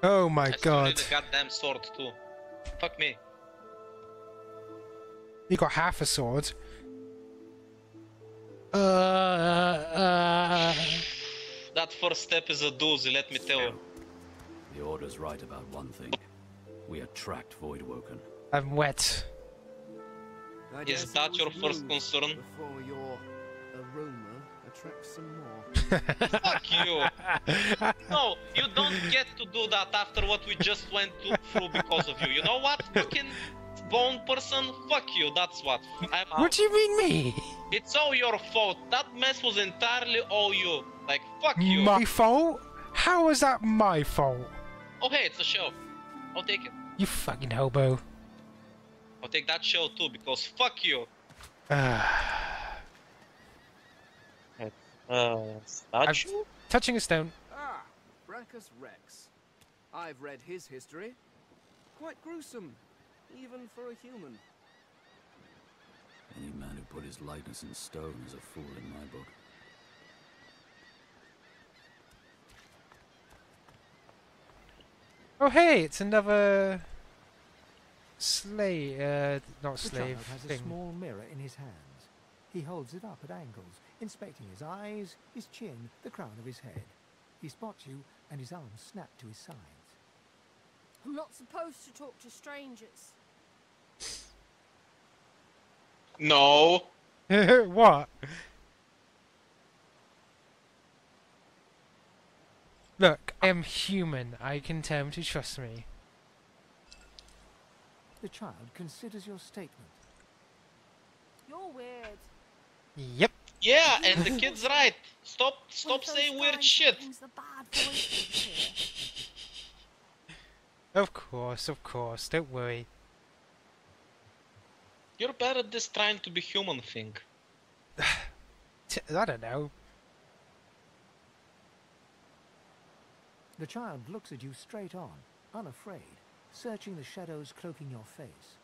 Oh my I still god. need a goddamn sword too. Fuck me. You got half a sword. That first step is a doozy, let me tell you. The Order's right about one thing. We attract Voidwoken. I'm wet. Is that your first concern? Before your aroma attracts some more. Fuck you! No, you don't get to do that after what we just went through because of you. You know what? Fucking bone person, fuck you, that's what. What do you mean me? It's all your fault. That mess was entirely all you. Like, fuck you. My fault? How is that my fault? Oh hey, it's a shell. I'll take it. You fucking hobo. I'll take that shell too, because fuck you. Statue? Touching a stone. Ah, Brachus Rex. I've read his history. Quite gruesome, even for a human. Any man who put his likeness in stone is a fool in my book. Oh hey, it's another slave, not The slave child has thing. a small mirror in his hands. He holds it up at angles, inspecting his eyes, his chin, the crown of his head. He spots you, and his arms snap to his sides. I'm not supposed to talk to strangers. No. What? Look, I am human. I can tell him to trust me. The child considers your statement. You're weird. Yep. Yeah, and the kid's right. Stop One of those saying weird guys shit. that brings the bad voices here. Of course. Don't worry. You're bad at this trying to be human thing. I don't know. The child looks at you straight on, unafraid, searching the shadows cloaking your face.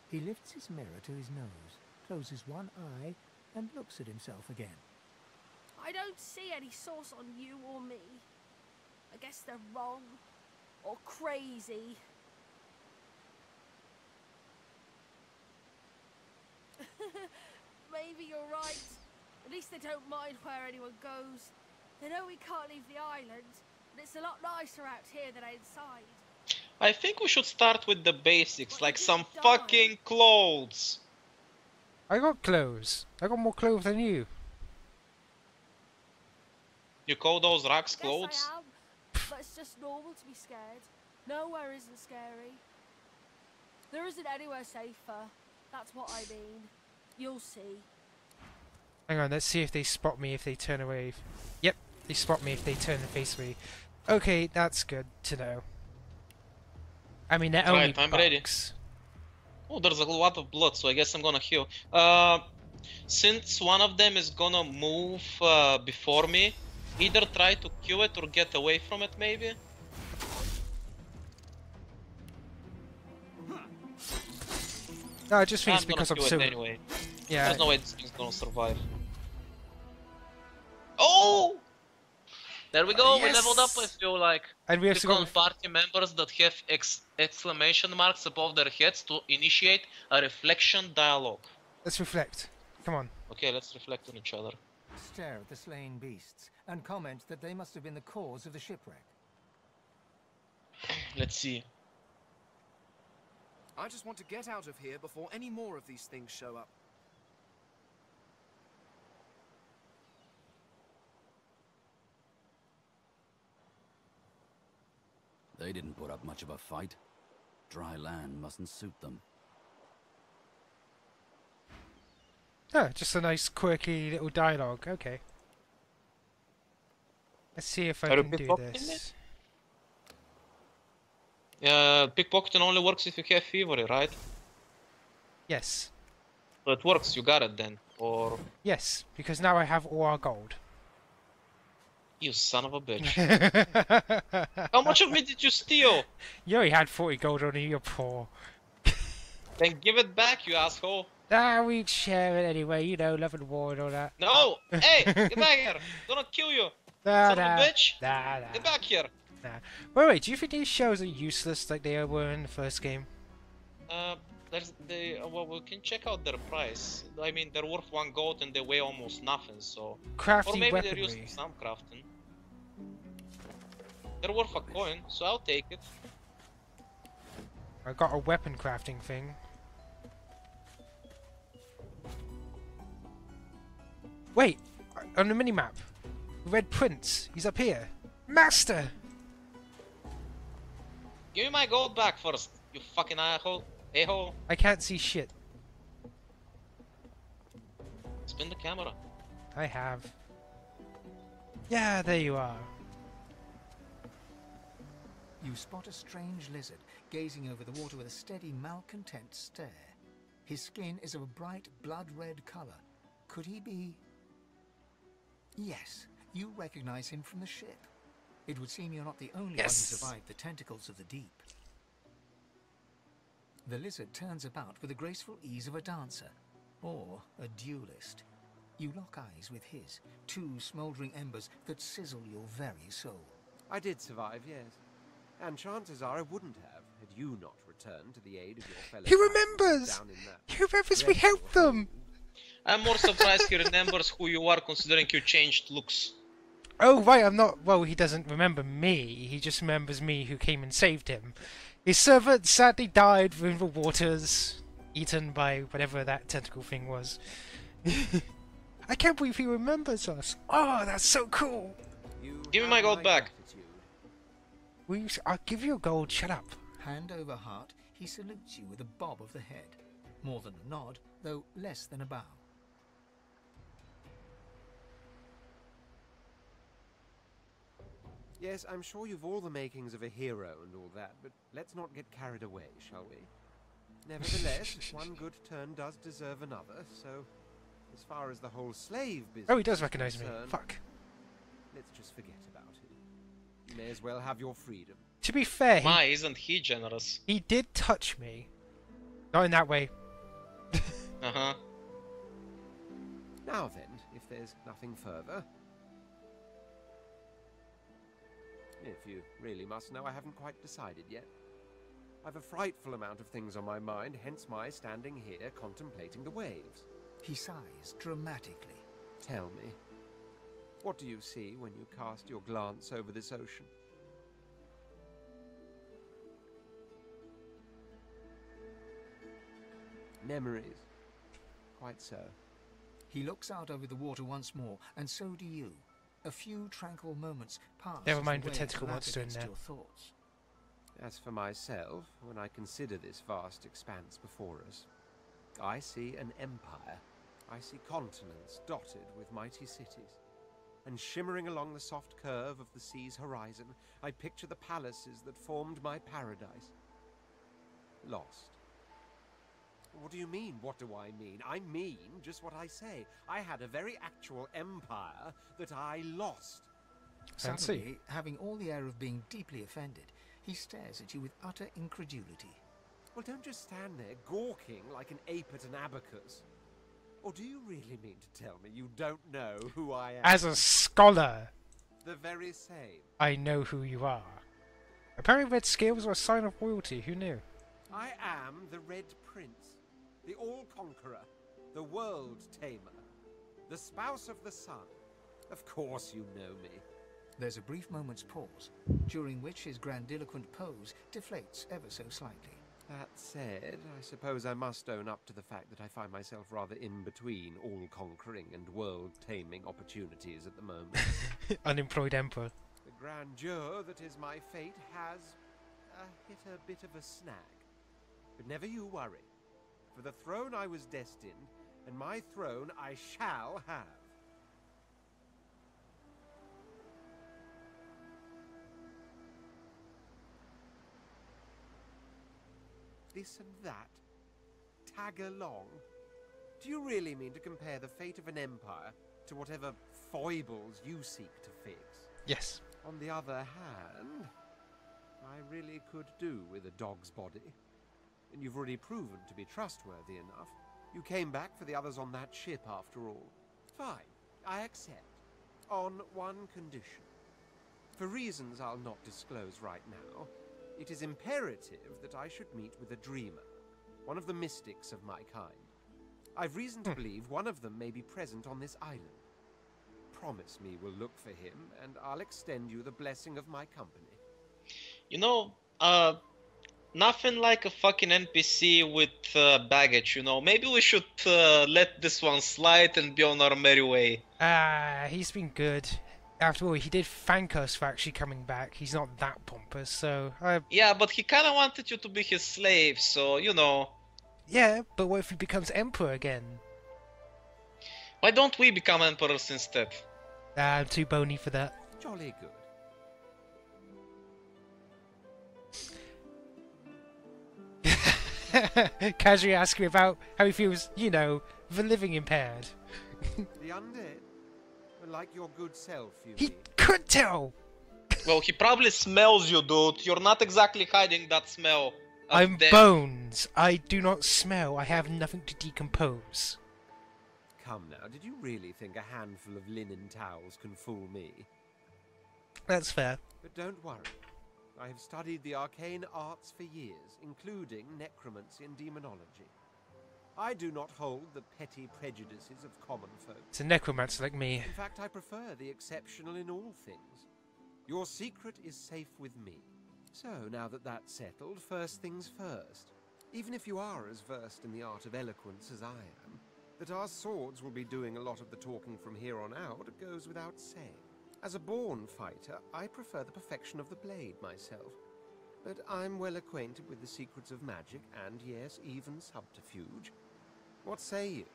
He lifts his mirror to his nose, closes one eye, and looks at himself again. I don't see any source on you or me. I guess they're wrong. Or crazy. Maybe you're right. At least they don't mind where anyone goes. They know we can't leave the island, but it's a lot nicer out here than inside. I think we should start with the basics, like some fucking clothes. I got clothes. I got more clothes than you. You call those rocks Yes, clothes? I am. But it's just normal to be scared. Nowhere isn't scary. There isn't anywhere safer. That's what I mean. You'll see. Hang on, let's see if they spot me if they turn away. Yep, they spot me if they turn and face me. Okay, that's good to know. I mean, they're only Right, I'm ready. bugs. Oh, there's a lot of blood, so I guess I'm gonna heal. Since one of them is gonna move before me, either try to kill it or get away from it, maybe? No, I just think I'm it's because I'm gonna so... kill it anyway. Yeah, There's no way this thing's gonna survive. Oh! There we go, we leveled up, I feel like. and we have to Click go... on party members that have exclamation marks above their heads to initiate a reflection dialogue. Let's reflect. Come on. Okay, let's reflect on each other. Stare at the slain beasts, and comment that they must have been the cause of the shipwreck. Let's see. I just want to get out of here before any more of these things show up. They didn't put up much of a fight. Dry land mustn't suit them. Oh, just a nice quirky little dialogue. Okay. Let's see if I Are you can do pickpocketing this. Pickpocketing only works if you have thievery, right? Yes. So it works, you got it then. Or... Yes, because now I have all our gold. You son of a bitch. How much of me did you steal? You only had 40 gold on you, you're poor. Then give it back, you asshole. Ah, we'd share it anyway, you know, love and war and all that. No! Hey! Get back here! I'm gonna kill you! Nah, Son of a bitch! Nah. Get back here! Nah. Wait, do you think these shells are useless like they were in the first game? Well, we can check out their price. I mean, they're worth 1 gold and they weigh almost nothing, so... Crafting Or maybe they're weaponry. used for some crafting. They're worth a coin, so I'll take it. I got a weapon crafting thing. Wait! On the minimap! Red Prince! He's up here! Master! Give me my gold back first, you fucking a-hole. A-hole. I can't see shit. Spin the camera. I have. Yeah, there you are. You spot a strange lizard gazing over the water with a steady, malcontent stare. His skin is of a bright, blood-red color. Could he be... Yes, you recognize him from the ship. It would seem you're not the only one who survived the tentacles of the deep. The lizard turns about with the graceful ease of a dancer, or a duelist. You lock eyes with his, two smouldering embers that sizzle your very soul. I did survive, yes. And chances are I wouldn't have, had you not returned to the aid of your fellow... He remembers! Down in that He remembers we helped them! I'm more surprised he remembers who you are considering you changed looks. Oh, right, I'm not... Well, he doesn't remember me. He just remembers me who came and saved him. His servant sadly died in the waters, eaten by whatever that tentacle thing was. I can't believe he remembers us. Oh, that's so cool. Give me my gold back. I'll give you a gold, shut up. Hand over heart, he salutes you with a bob of the head. More than a nod, though less than a bow. Yes, I'm sure you've all the makings of a hero and all that, but let's not get carried away, shall we? Nevertheless, one good turn does deserve another, so as far as the whole slave business... Oh, he does recognize me. Fuck. Let's just forget about it. You may as well have your freedom. To be fair, My, isn't he generous? he did touch me. Not in that way. Uh-huh. Now then, if there's nothing further... If you really must know, I haven't quite decided yet. I've a frightful amount of things on my mind, hence my standing here contemplating the waves. He sighs dramatically. Tell me, what do you see when you cast your glance over this ocean? Memories. Quite so. He looks out over the water once more, and so do you. A few tranquil moments pass. Never mind as the the tentacle waves monster in lap there. against your thoughts. As for myself, when I consider this vast expanse before us, I see an empire. I see continents dotted with mighty cities. And shimmering along the soft curve of the sea's horizon, I picture the palaces that formed my paradise. Lost. What do you mean, what do I mean? I mean just what I say. I had a very actual empire that I lost. Fancy. Suddenly, having all the air of being deeply offended, he stares at you with utter incredulity. Well, don't just stand there gawking like an ape at an abacus. Or do you really mean to tell me you don't know who I am? As a scholar, The very same. I know who you are. Apparently red scales are a sign of royalty, who knew? I am the Red Prince, the All-Conqueror, the World Tamer, the Spouse of the Sun. Of course you know me. There's a brief moment's pause, during which his grandiloquent pose deflates ever so slightly. That said, I suppose I must own up to the fact that I find myself rather in between all-conquering and world-taming opportunities at the moment. Unemployed emperor. The grandeur that is my fate has hit a bit of a snag. But never you worry. For the throne I was destined, and my throne I shall have. This and that? Tag along? Do you really mean to compare the fate of an empire to whatever foibles you seek to fix? Yes. On the other hand, I really could do with a dog's body. And you've already proven to be trustworthy enough. You came back for the others on that ship after all. Fine, I accept. On one condition. For reasons I'll not disclose right now, it is imperative that I should meet with a dreamer, one of the mystics of my kind. I've reason to believe one of them may be present on this island. Promise me we'll look for him, and I'll extend you the blessing of my company. You know, nothing like a fucking NPC with baggage, you know. Maybe we should let this one slide and be on our merry way. He's been good. After all, he did thank us for actually coming back. He's not that pompous, so... Yeah, but he kinda wanted you to be his slave, so, you know... Yeah, but what if he becomes Emperor again? Why don't we become Emperors instead? I'm too bony for that. Jolly good. Casually asking about how he feels, you know, the living impaired. The undead? Like your good self, you He mean? could tell! Well, he probably smells you, dude. You're not exactly hiding that smell. of I'm death. bones. I do not smell. I have nothing to decompose. Come now, did you really think a handful of linen towels can fool me? That's fair. But don't worry. I have studied the arcane arts for years, including necromancy and demonology. I do not hold the petty prejudices of common folk. It's a necromancer like me. In fact, I prefer the exceptional in all things. Your secret is safe with me. So, now that that's settled, first things first. Even if you are as versed in the art of eloquence as I am, that our swords will be doing a lot of the talking from here on out goes without saying. As a born fighter, I prefer the perfection of the blade myself. But I'm well acquainted with the secrets of magic and, yes, even subterfuge. What say you?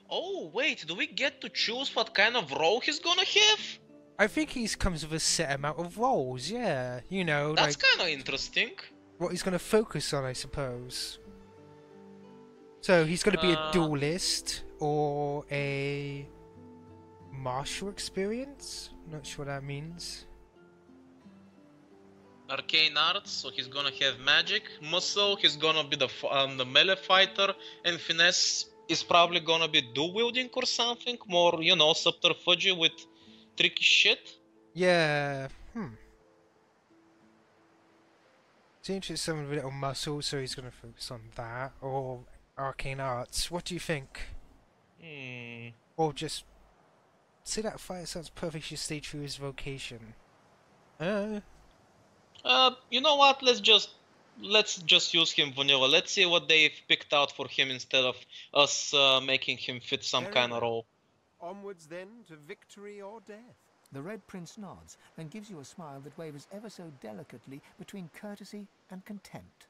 Oh, wait, do we get to choose what kind of role he's gonna have? I think he comes with a set amount of roles, yeah. You know, That's like kinda interesting. what he's going to focus on, I suppose. So he's going to be a duelist or a martial experience? Not sure what that means. Arcane arts, so he's gonna have magic. Muscle, he's gonna be the melee fighter. And finesse is probably gonna be dual wielding or something. More, you know, subterfuge with tricky shit. Yeah, It's interesting, someone with a little muscle, so he's going to focus on that. Or arcane arts. What do you think? Or just... say that fighter sounds perfect to stay true to his vocation. You know what? Let's just use him vanilla. Let's see what they've picked out for him instead of us making him fit some Very kind of well. role. Onwards then to victory or death. The Red Prince nods and gives you a smile that wavers ever so delicately between courtesy and contempt.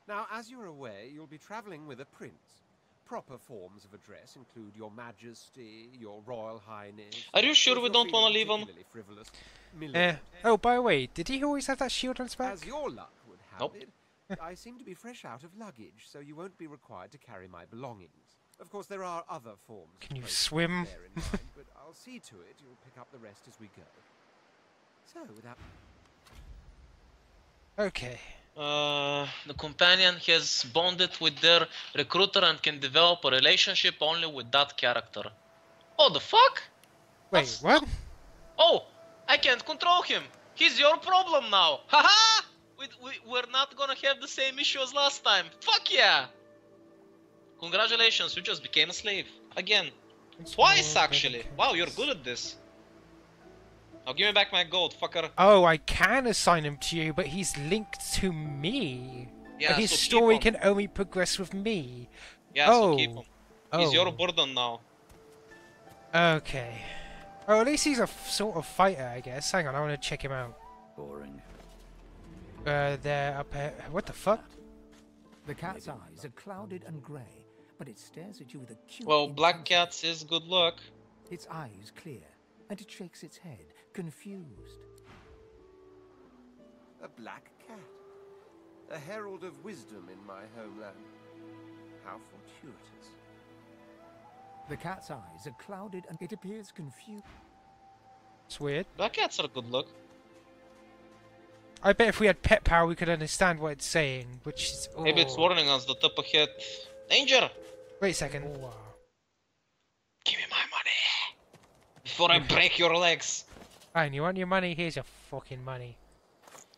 Now, as you're aware, you'll be travelling with a prince. Proper forms of address include Your Majesty, Your Royal Highness... Are you sure If we you're don't feeling wanna leave him? particularly frivolous, Milord. Oh, by the way, did he always have that shield on his back? As your luck would have Nope. it, I seem to be fresh out of luggage, so you won't be required to carry my belongings. Of course, there are other forms of Can you protest swim? to bear in mind, but I'll see to it you'll pick up the rest as we go. So, without... Okay. The companion has bonded with their recruiter and can develop a relationship only with that character. Oh, the fuck? Wait, That's- what? Oh, I can't control him. He's your problem now. Haha! We're not gonna have the same issue as last time. Fuck yeah! Congratulations, you just became a slave. Again. Twice, actually. Wow, you're good at this. Now give me back my gold, fucker. Oh, I can assign him to you, but he's linked to me. Yeah, His so keep story him. can only progress with me. Yeah, Oh. so keep him. He's your burden now. Okay. Oh, at least he's a sort of fighter, I guess. Hang on, I want to check him out. Boring. They're up here. What the fuck? The cat's eyes are clouded and grey, but it stares at you with acute Well, Black intensity. Cats is good luck. Its eyes clear, and it shakes its head, confused. A black cat. A herald of wisdom in my homeland. How fortuitous. The cat's eyes are clouded and it appears confused. It's weird. Black Cats are good luck. I bet if we had pet power, we could understand what it's saying, which is... Maybe it's warning us the top ahead. Danger! Wait a second. Give me my money! Before I break your legs! Fine, you want your money? Here's your fucking money.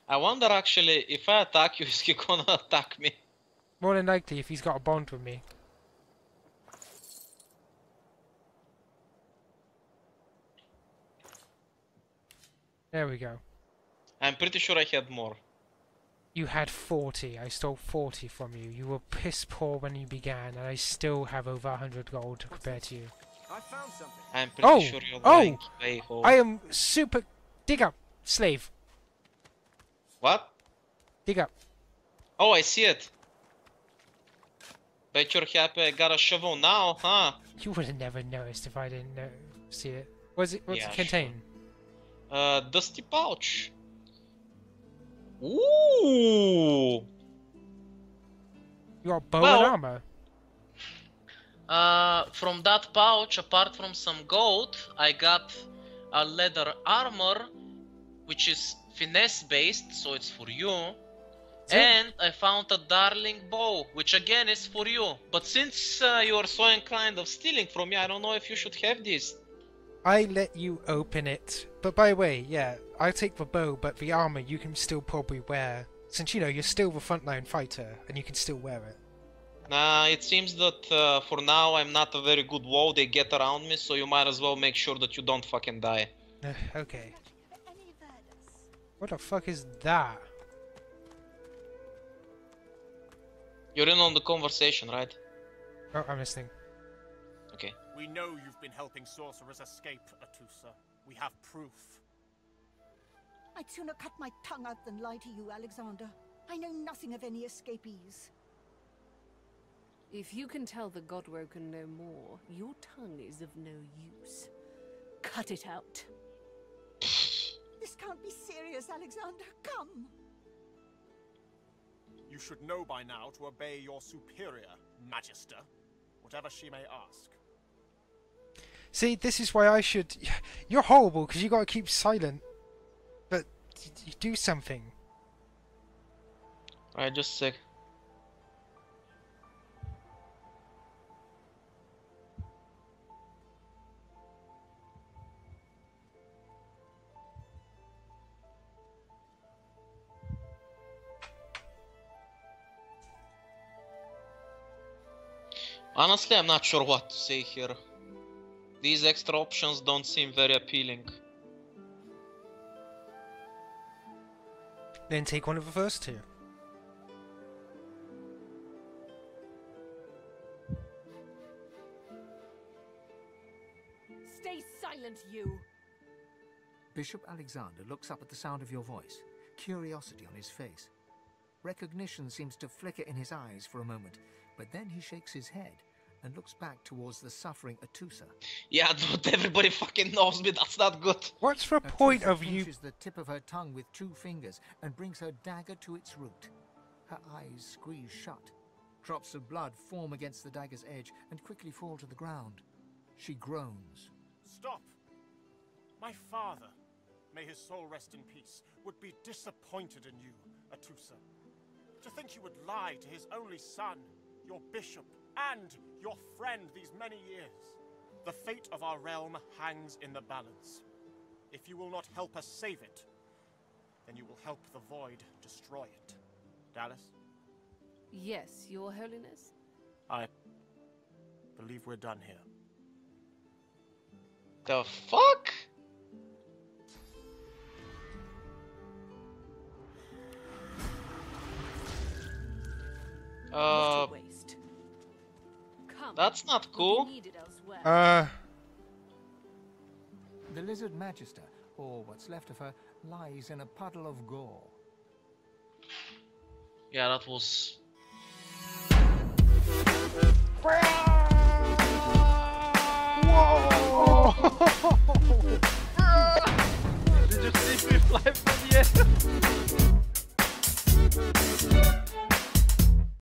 I wonder actually, if I attack you, is he gonna attack me? More than likely, if he's got a bond with me. There we go. I'm pretty sure I had more. You had 40. I stole 40 from you. You were piss poor when you began, and I still have over 100 gold compared to you. I found something. I'm pretty sure you're lying. Oh! I am super... Dig up, slave. What? Dig up. Oh, I see it. Bet you're happy I got a shovel now, huh? You would have never noticed if I didn't see it. What's it Yeah, contain? Dusty pouch. Ooh! You got bow Well, and armor. From that pouch, apart from some gold, I got a leather armor, which is finesse based, so it's for you. And I found a darling bow, which again is for you. But since you are so inclined of stealing from me, I don't know if you should have this. I let you open it. But by the way, yeah, I'll take the bow, but the armor you can still probably wear. Since, you know, you're still the frontline fighter, and you can still wear it. Nah, it seems that for now I'm not a very good wall, they get around me, so you might as well make sure that you don't fucking die. Okay. What the fuck is that? You're in on the conversation, right? Oh, I'm listening. Okay. We know you've been helping sorcerers escape, Atusa. We have proof. I'd sooner cut my tongue out than lie to you, Alexander. I know nothing of any escapees. If you can tell the Godwoken no more, your tongue is of no use. Cut it out. This can't be serious, Alexander. Come. You should know by now to obey your superior, Magister, whatever she may ask. See, this is why I should... You're horrible, because you gotta keep silent. But, you do something. Alright, just a sec. Honestly, I'm not sure what to say here. These extra options don't seem very appealing. Then take one of the first two. Stay silent, you! Bishop Alexander looks up at the sound of your voice, curiosity on his face. Recognition seems to flicker in his eyes for a moment, but then he shakes his head and looks back towards the suffering Atusa. Yeah, but everybody fucking knows me, that's not good. What's the point of you... pinches the tip of her tongue with 2 fingers and brings her dagger to its root. Her eyes squeeze shut. Drops of blood form against the dagger's edge and quickly fall to the ground. She groans. Stop! My father, may his soul rest in peace, would be disappointed in you, Atusa. To think you would lie to his only son, your bishop, and your friend these many years. The fate of our realm hangs in the balance. If you will not help us save it, then you will help the Void destroy it. Dallas? Yes, Your Holiness? I believe we're done here. The fuck? What a waste. Come, That's not cool. we'll be needed elsewhere. The Lizard Magister, or what's left of her, lies in a puddle of gore. Yeah, that was... Whoa! Did you see me fly?